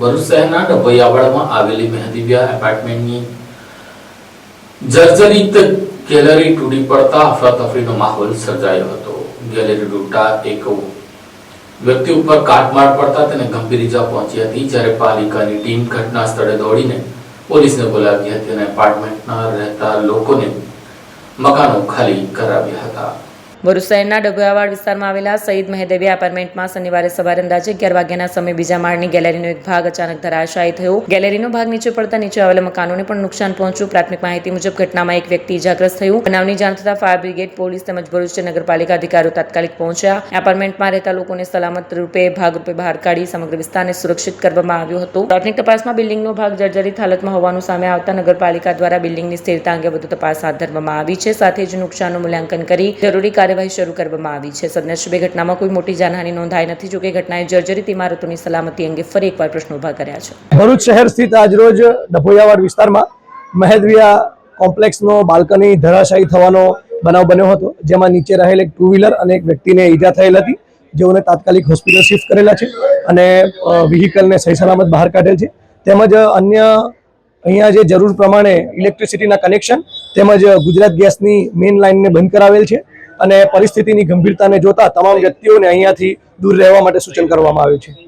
ભરૂચ શહેરના ડભોઈયાવાડમાં આવેલી મહેદીવિયા એપાર્ટમેન્ટની જર્જરિત ગેલેરી તૂટી પડતા અફરાતફરીનો માહોલ સર્જાયો હતો। ગેલેરી તૂટતા એક વ્યક્તિ ઉપર કાટમાળ પડતા તેને ગંભીર ઈજા પહોંચી હતી, જ્યારે પાલિકાની ટીમ ઘટના સ્થળે દોડીને પોલીસને બોલાવી હતી અને એપાર્ટમેન્ટના રહેતા લોકોને મકાનો ખાલી કરાવ્યા હતા। ભરૂચ શહેરના ડભોઈયાવાડ વિસ્તારમાં આવેલા સઈદ મહેદવિયા એપાર્ટમેન્ટમાં શનિવારે સવારે અંદાજે 11 વાગ્યાના સમયે બીજા માળની ગેલેરીનો એક ભાગ અચાનક ધરાશાયી થયો। ગેલેરીનો ભાગ નીચે પડતા નીચે આવેલા મકાનોને પણ નુકસાન પહોંચ્યું। પ્રાથમિક માહિતી મુજબ ઘટનામાં એક વ્યક્તિ ઇજાગ્રસ્ત થયું। બનાવની જાણ થતાં ફાયર બ્રિગેડ, પોલીસ તેમજ ભરૂચ નગરપાલિકા અધિકારીઓ તાત્કાલિક પહોંચ્યા। એપાર્ટમેન્ટમાં રહેતા લોકોને સલામત રૂપે ભાગરૂપે બહાર કાઢી સમગ્ર વિસ્તારને સુરક્ષિત કરવામાં આવ્યો હતો। પ્રાથમિક તપાસમાં બિલ્ડિંગનો ભાગ જર્જરિત હાલતમાં હોવાનું સામે આવતા નગરપાલિકા દ્વારા બિલ્ડિંગની સ્થિરતા અંગે વધુ તપાસ હાથ ધરવામાં આવી છે। સાથે જ નુકસાનનું મૂલ્યાંકન કરી જરૂરી કાર્યવાહી શરૂ કરવામાં આવી છે। સદનસીબે ઘટનામાં કોઈ મોટી જાનહાનિ નોંધાઈ નથી। જોકે ઘટનાએ જર્જરિત ઇમારતોની સલામતી અંગે ફરી એકવાર પ્રશ્નો ઉભા કર્યા છે। ભરૂચ શહેર સ્થિત આજરોજ ડભોઈયાવાડ વિસ્તારમાં મહેદવિયા કોમ્પ્લેક્સનો બાલ્કની ધરાશાયી થવાનો બનાવ બન્યો હતો, જેમાં નીચે રહેલ એક 2 વ્હીલર અને એક વ્યક્તિને ઈજા થયેલ હતી, જેઓને તાત્કાલિક હોસ્પિટલ શિફ્ટ કરેલા છે અને વ્હીકલને સહી સલામત બહાર કાઢેલ છે। તેમજ અન્ય અહીંયા જે જરૂર પ્રમાણે ઇલેક્ટ્રિસિટીના કનેક્શન તેમજ ગુજરાત ગેસની મેઇન લાઇનને બંધ કરાવેલ છે અને પરિસ્થિતિની ગંભીરતાને જોતા તમામ વ્યક્તિઓને અહીંયાથી દૂર રહેવા માટે સૂચન કરવામાં આવ્યું છે।